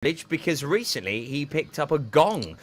because recently he picked up a gong,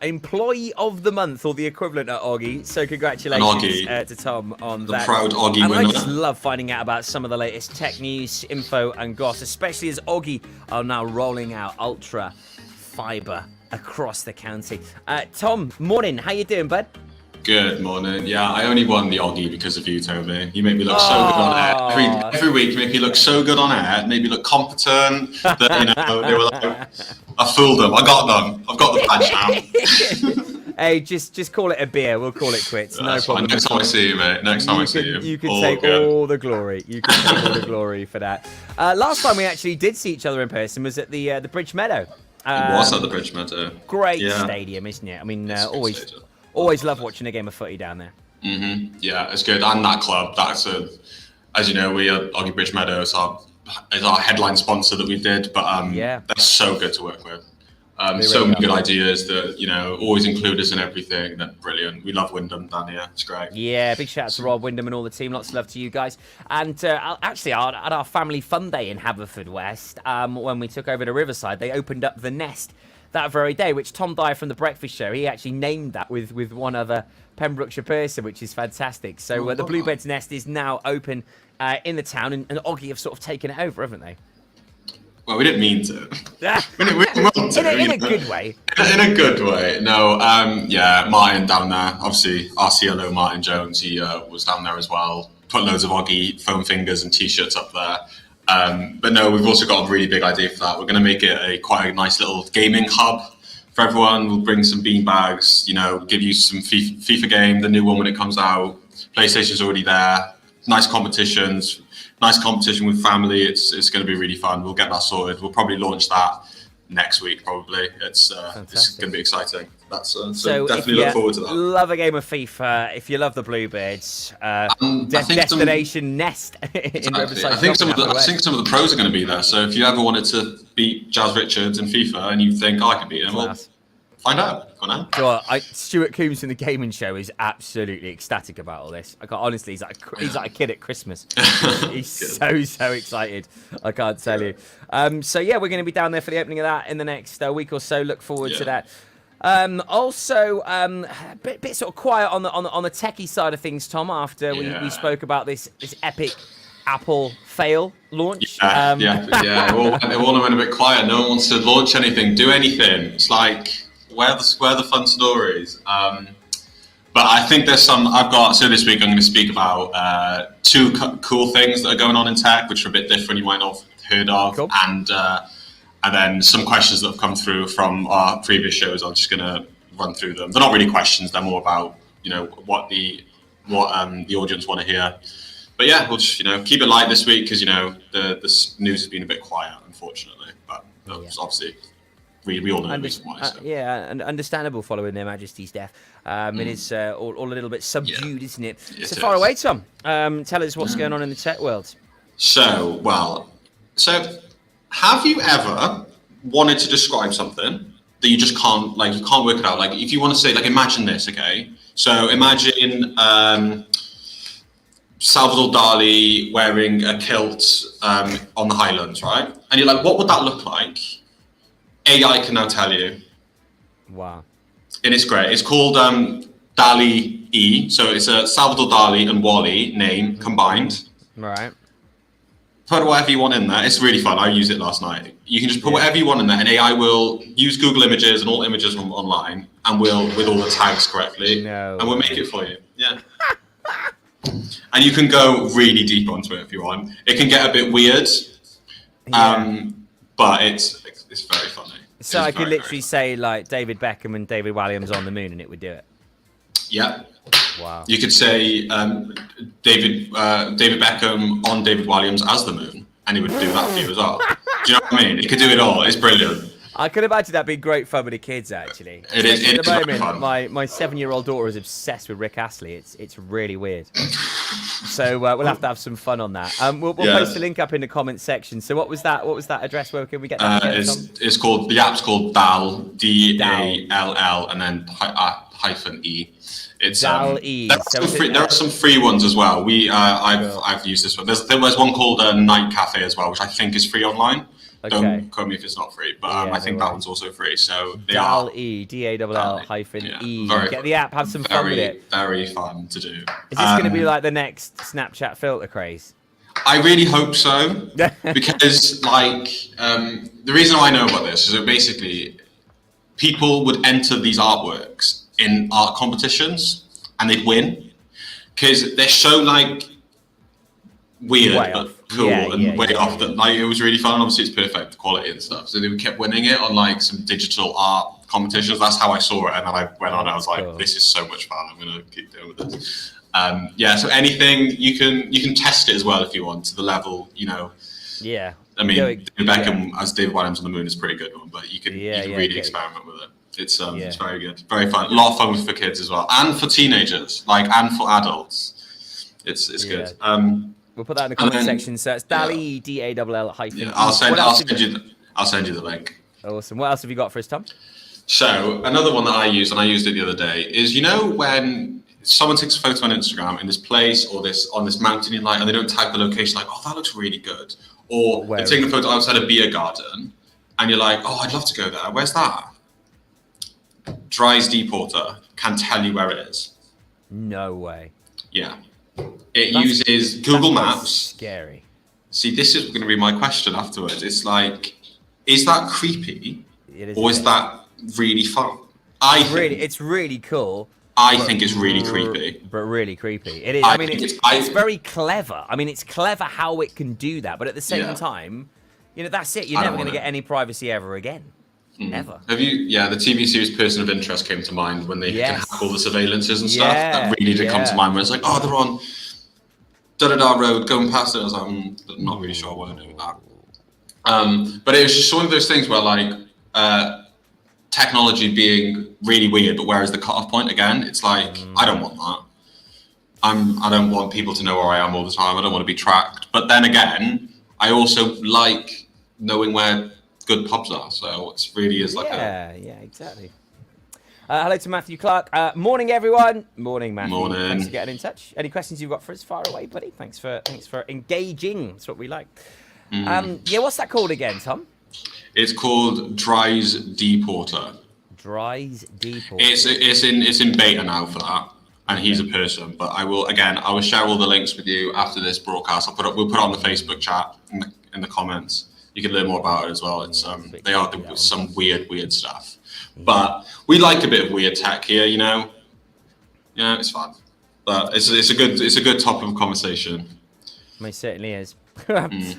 employee of the month or the equivalent at Oggy. So congratulations to Tom on that. The proud Oggy and winner. I just love finding out about some of the latest tech news, info, and goss, especially as Oggy are now rolling out ultra fiber across the county. Tom, morning. How you doing, bud? Good morning. Yeah, I only won the Oggy because of you, Toby. You make me look so good on air. Every week you make me look so good on air, make me look competent. That, they were like, I fooled them. I got them. I've got the badge now. Hey, just call it a beer. We'll call it quits. No problem. Next time I see you, mate. Next time I see you. You can take all the glory. You can take all the glory for that. Last time we actually did see each other in person was at the Bridge Meadow. It was at the Bridge Meadow. Great stadium, isn't it? I mean, always love watching a game of footy down there. Yeah, it's good. And that club, as you know, we are Oggy Bridge Meadow is our headline sponsor that we did. But they're so good to work with. So many good ideas that, always include us in everything. They're brilliant. We love Wyndham down here. It's great. Yeah, big shout out to Rob Wyndham and all the team. Lots of love to you guys. And actually, at our family fun day in Haverfordwest, when we took over to Riverside, they opened up the Nest that very day, which Tom Dyer from The Breakfast Show, he actually named that with one other Pembrokeshire person, which is fantastic. So the Bluebirds Nest is now open in the town, and Oggy have sort of taken it over, haven't they? Well, we didn't mean to. we didn't want to. In a good way. In a good way. No, Martin down there. Obviously, our CLO, Martin Jones, he was down there as well. Put loads of Oggy foam fingers and T-shirts up there. But no, we've also got a really big idea for that. We're going to make it quite a nice little gaming hub for everyone. We'll bring some beanbags, give you some FIFA game, the new one when it comes out. PlayStation's already there. Nice competition with family. It's going to be really fun. We'll get that sorted. We'll probably launch that next week, probably. It's going to be exciting. So definitely look forward to that. Love a game of FIFA. If you love the Bluebirds, Destination Nest in Riverside. I think some of the pros are going to be there. So if you ever wanted to beat Jazz Richards in FIFA and you think, I can beat him, well, find out. Go on now. Stuart Coombs from the Gaming Show is absolutely ecstatic about all this. Honestly, he's like a kid at Christmas. He's so excited. I can't tell you. So yeah, we're going to be down there for the opening of that in the next week or so. Look forward to that. Also, a bit sort of quiet on the techie side of things, Tom. After we spoke about this epic Apple fail launch. It all went a bit quiet. No one wants to launch anything, do anything. It's like, where are the fun stories? But I think there's some. So this week I'm going to speak about two cool things that are going on in tech, which are a bit different. You might not have heard of, cool. And then some questions that have come through from our previous shows. I'm just going to run through them. They're not really questions. They're more about what the audience want to hear. But yeah, we'll just keep it light this week because the news has been a bit quiet, unfortunately. But obviously. We all know the reason why. So. And understandable following Their Majesty's death. It is all a little bit subdued, isn't it? So far away, Tom. Tell us what's going on in the tech world. So have you ever wanted to describe something that you just can't, you can't work it out? Like, if you want to say, imagine this, okay? So imagine Salvador Dali wearing a kilt on the Highlands, right? And you're like, what would that look like? AI can now tell you. Wow. And it's great. It's called DALL-E. So it's a Salvador Dali and WALL-E name combined. Right. Put whatever you want in there. It's really fun. I used it last night. You can just put whatever you want in there, and AI will use Google Images and all images from online, and will, with all the tags correctly, and we'll make it for you. Yeah. And you can go really deep onto it if you want. It can get a bit weird, but it's very funny. So I could literally say David Beckham and David Walliams on the moon, and it would do it. Yeah. Wow. You could say David Beckham on David Walliams as the moon, and he would do that for you as well. Do you know what I mean? It could do it all. It's brilliant. I could imagine that being great fun with the kids, actually. It is. At the moment, my 7-year-old daughter is obsessed with Rick Astley. It's really weird. So we'll have to have some fun on that. We'll post a link up in the comments section. So what was that address? Where can we get that? It's called, the app's called DALL, DALL, and then -E. It's DALL-E. There are some free ones as well. I've used this one. There was one called Night Cafe as well, which I think is free online. Okay. Don't quote me if it's not free, but Yeah, I think no that one's also free. So they DAL are E, DALL hyphen yeah, E. very Get fun. the app, have some fun with it. Very fun to do. Is this going to be like the next Snapchat filter craze? I really hope so, because like the reason I know about this is that basically people would enter these artworks in art competitions and they'd win because they're so like weird Way but off. cool Yeah, and yeah, way yeah, off. That like it was really fun. Obviously, it's perfect quality and stuff. So they kept winning it on like some digital art competitions. That's how I saw it, and then I went on. And I was like, Cool. "This is so much fun. I'm gonna keep doing with this." Yeah. So anything you can test it as well if you want to the level. You know, Yeah. I mean, David Beckham as David Williams on the Moon is a pretty good one, but you can really experiment with it. It's very good, very fun. A lot of fun for kids as well, and for teenagers, like and for adults. It's good. We'll put that in the comment section. So it's DALL-E, DALL hyphen. Yeah, I'll send you the link. Awesome. What else have you got for us, Tom? So another one that I use, and I used it the other day, is when someone takes a photo on Instagram in this place or on this mountain in light, and they don't tag the location, like, oh, that looks really good. Or they're taking a photo outside a beer garden, and you're like, oh, I'd love to go there. Where's that? Dries Deporter can tell you where it is. No way. Yeah. It uses Google Maps. Scary. See, this is going to be my question afterwards. It's like, is that creepy, or is that really fun? It's really cool. I think it's really creepy. But really creepy. It is. I mean, it's very clever. I mean, it's clever how it can do that. But at the same time, you know, that's it. You're never going to get any privacy ever again. Ever. Have you? Yeah, the TV series Person of Interest came to mind when they can hack all the surveillances and stuff. That really did come to mind. Where it's like, oh, they're on da-da-da road going past it. I was like, I'm not really sure I want to do with that. But it was just one of those things where like technology being really weird, but where is the cutoff point again? It's like, I don't want that. I don't want people to know where I am all the time. I don't want to be tracked. But then again, I also like knowing where good pubs are. So it really is like yeah, exactly. Hello to Matthew Clark. Morning, everyone. Morning, Matthew. Morning. Thanks for getting in touch. Any questions you've got for us? Fire away, buddy. Thanks for engaging. That's what we like. Yeah, what's that called again, Tom? It's called Dries Deporter. Dries Deporter. It's in beta now for that, and he's a person. But I will share all the links with you after this broadcast. We'll put it on the Facebook chat in the comments. You can learn more about it as well. It's they are some weird stuff, but we like a bit of weird tech here, you know. Yeah, it's fun, but it's a good topic of conversation. Most certainly is. I mean,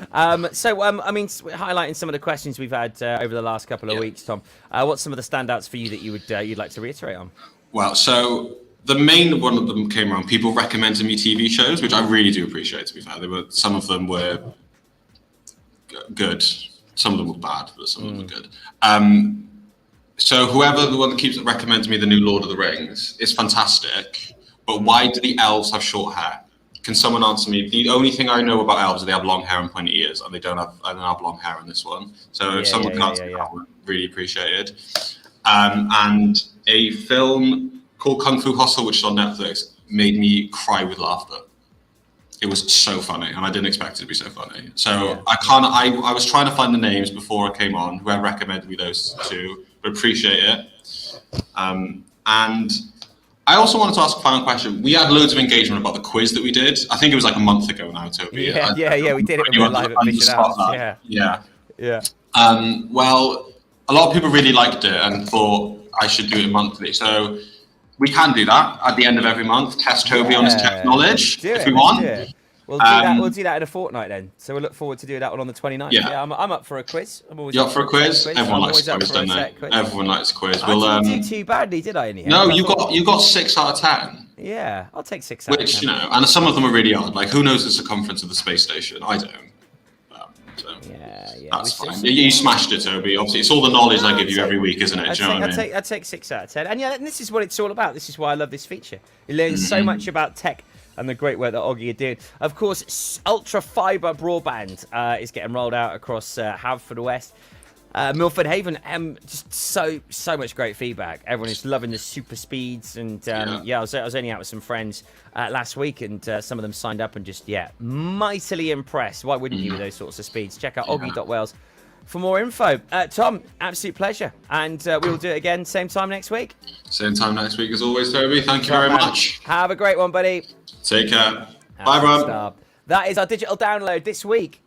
highlighting some of the questions we've had over the last couple of weeks, Tom. What's some of the standouts for you that you'd like to reiterate on? Well, so the main one of them came around people recommending me TV shows, which I really do appreciate. To be fair, some of them were good, some of them were bad, but some of them were good. So whoever the one that keeps recommending me the new Lord of the Rings is fantastic, but why do the elves have short hair? Can someone answer me? The only thing I know about elves is they have long hair and pointy ears, and they don't have long hair in this one. So if someone can answer that one, really appreciated. And a film called Kung Fu Hustle, which is on Netflix, made me cry with laughter. It was so funny, and I didn't expect it to be so funny. So I was trying to find the names before I came on, whoever recommended me those two, but appreciate it. And I also wanted to ask a final question. We had loads of engagement about the quiz that we did. I think it was like a month ago now, Toby. Yeah, we did it when we were live at Mission House. Yeah. Well, a lot of people really liked it and thought I should do it monthly. So we can do that at the end of every month. Test Toby on his tech knowledge if we want. We'll do that in a fortnight then. So we'll look forward to doing that one on the 29th. Yeah, I'm up for a quiz. I'm always up for a quiz. Everyone likes a quiz, don't they? Everyone likes a quiz. I didn't do too badly, did I? No, you got 6 out of 10. Yeah, I'll take 6 out of 10. Which, you know, and some of them are really odd. Like, who knows the circumference of the space station? I don't. That's fine. You smashed it, Toby. Obviously, it's all the knowledge I give you every week, isn't it? Do you know what I mean? I'd take 6 out of 10. And this is what it's all about. This is why I love this feature. You learn so much about tech and the great work that Oggy are doing. Of course, Ultra Fiber Broadband is getting rolled out across Haverfordwest, Milford Haven. Just so much great feedback. Everyone is loving the super speeds. And I was only out with some friends last week, and some of them signed up and just mightily impressed. Why wouldn't you with those sorts of speeds? Check out oggy.wales for more info. Tom, absolute pleasure. And we will do it again same time next week. Same time next week as always, Toby. Thank you very much. Have a great one, buddy. Take care. Bye, everyone. That is our digital download this week.